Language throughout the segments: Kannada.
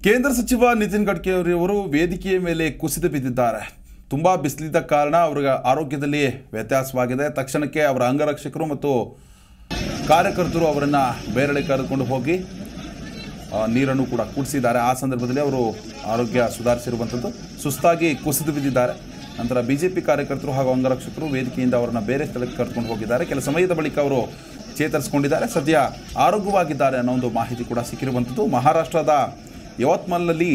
ಕೇಂದ್ರ ಸಚಿವ ನಿತಿನ್ ಗಡ್ಕರಿ ಅವರು ವೇದಿಕೆಯ ಮೇಲೆ ಕುಸಿದು ಬಿದ್ದಿದ್ದಾರೆ. ತುಂಬಾ ಬಿಸಿಲಿದ್ದ ಕಾರಣ ಅವರ ಆರೋಗ್ಯದಲ್ಲಿ ವ್ಯತ್ಯಾಸವಾಗಿದೆ. ತಕ್ಷಣಕ್ಕೆ ಅವರ ಅಂಗರಕ್ಷಕರು ಮತ್ತು ಕಾರ್ಯಕರ್ತರು ಅವರನ್ನು ಬೇರೆಡೆ ಕರೆದುಕೊಂಡು ಹೋಗಿ ನೀರನ್ನು ಕೂಡ ಕುಡಿಸಿದ್ದಾರೆ. ಆ ಸಂದರ್ಭದಲ್ಲಿ ಅವರು ಆರೋಗ್ಯ ಸುಧಾರಿಸಿರುವಂಥದ್ದು. ಸುಸ್ತಾಗಿ ಕುಸಿದು ಬಿದ್ದಿದ್ದಾರೆ. ನಂತರ ಬಿಜೆಪಿ ಕಾರ್ಯಕರ್ತರು ಹಾಗೂ ಅಂಗರಕ್ಷಕರು ವೇದಿಕೆಯಿಂದ ಅವರನ್ನು ಬೇರೆ ಸ್ಥಳಕ್ಕೆ ಕರೆದುಕೊಂಡು ಹೋಗಿದ್ದಾರೆ. ಕೆಲ ಸಮಯದ ಬಳಿಕ ಅವರು ಚೇತರಿಸಿಕೊಂಡಿದ್ದಾರೆ. ಸದ್ಯ ಆರೋಗ್ಯವಾಗಿದ್ದಾರೆ ಅನ್ನೋ ಒಂದು ಮಾಹಿತಿ ಕೂಡ ಸಿಕ್ಕಿರುವಂಥದ್ದು. ಮಹಾರಾಷ್ಟ್ರದ ಯವತ್ಮಲ್ನಲ್ಲಿ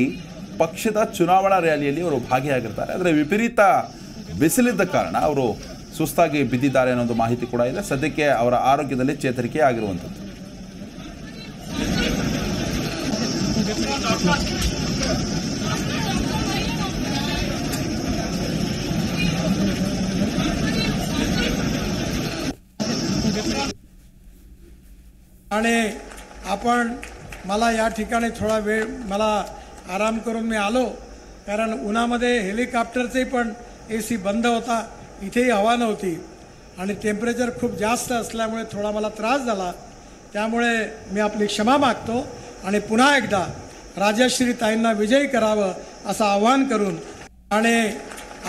ಪಕ್ಷದ ಚುನಾವಣಾ ರ್ಯಾಲಿಯಲ್ಲಿ ಅವರು ಭಾಗಿಯಾಗಿರ್ತಾರೆ. ಆದರೆ ವಿಪರೀತ ಬಿಸಿಲಿದ್ದ ಕಾರಣ ಅವರು ಸುಸ್ತಾಗಿ ಬಿದ್ದಿದ್ದಾರೆ ಅನ್ನೋ ಒಂದು ಮಾಹಿತಿ ಕೂಡ ಇದೆ. ಸದ್ಯಕ್ಕೆ ಅವರ ಆರೋಗ್ಯದಲ್ಲಿ ಚೇತರಿಕೆ ಆಗಿರುವಂಥದ್ದು. आणि आपण मला या ठिकाणी थोडा वेळ मला आराम करून मी आलो, कारण उन्हामध्ये हेलिकॉप्टरचे पण AC बंद होता, इथेही हवा नव्हती आणि टेम्परेचर खूप जास्त असल्यामुळे थोडा मला त्रास झाला. त्यामुळे मी आपली क्षमा मागतो आणि पुन्हा एकदा राजश्री ताईंना विजयी करावं असं आवाहन करून आणि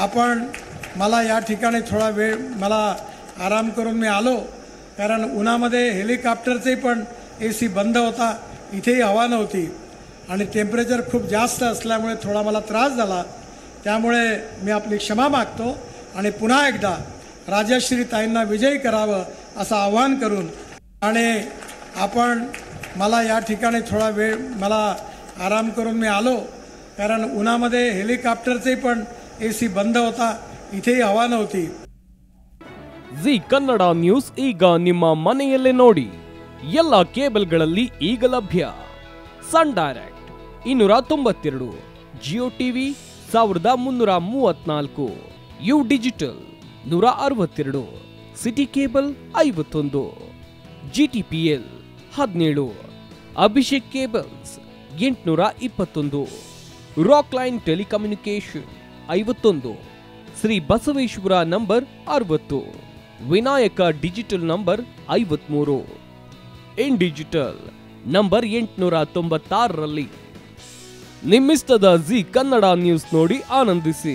आपण मला या ठिकाणी थोडा वेळ मला आराम करून मी आलो, कारण उन्हामध्ये हेलिकॉप्टरचे पण AC बंद होता, इथेही हवा नव्हती आणि टेम्परेचर खूप जास्त असल्यामुळे थोडा मला त्रास झाला. त्यामुळे मी आपली क्षमा मागतो आणि पुन्हा एकदा राजश्री ताईंना विजयी करावं असं आवाहन करून आणि आपण मला या ठिकाणी थोडा वेळ मला आराम करून मी आलो, कारण उन्हामध्ये हेलिकॉप्टरचे पण AC बंद होता, इथेही हवा नव्हती. ಜಿ ಕನ್ನಡ ನ್ಯೂಸ್ ಈಗ ನಿಮ್ಮ ಮನೆಯಲ್ಲೇ ನೋಡಿ. ಎಲ್ಲ ಕೇಬಲ್ಗಳಲ್ಲಿ ಈಗ ಲಭ್ಯ. Sun Direct 292, Jio TV 1334, U digital 162, city cable 51, GTPL 17, Abhishek cables 821, Rockline telecommunication 51, Shri Basaveshwara number 60, Vinayaka digital number 53, in digital number 896ರಲ್ಲಿ ನಿಮ್ಮಿಸ್ತದ ಜಿ ಕನ್ನಡ ನ್ಯೂಸ್ ನೋಡಿ ಆನಂದಿಸಿ.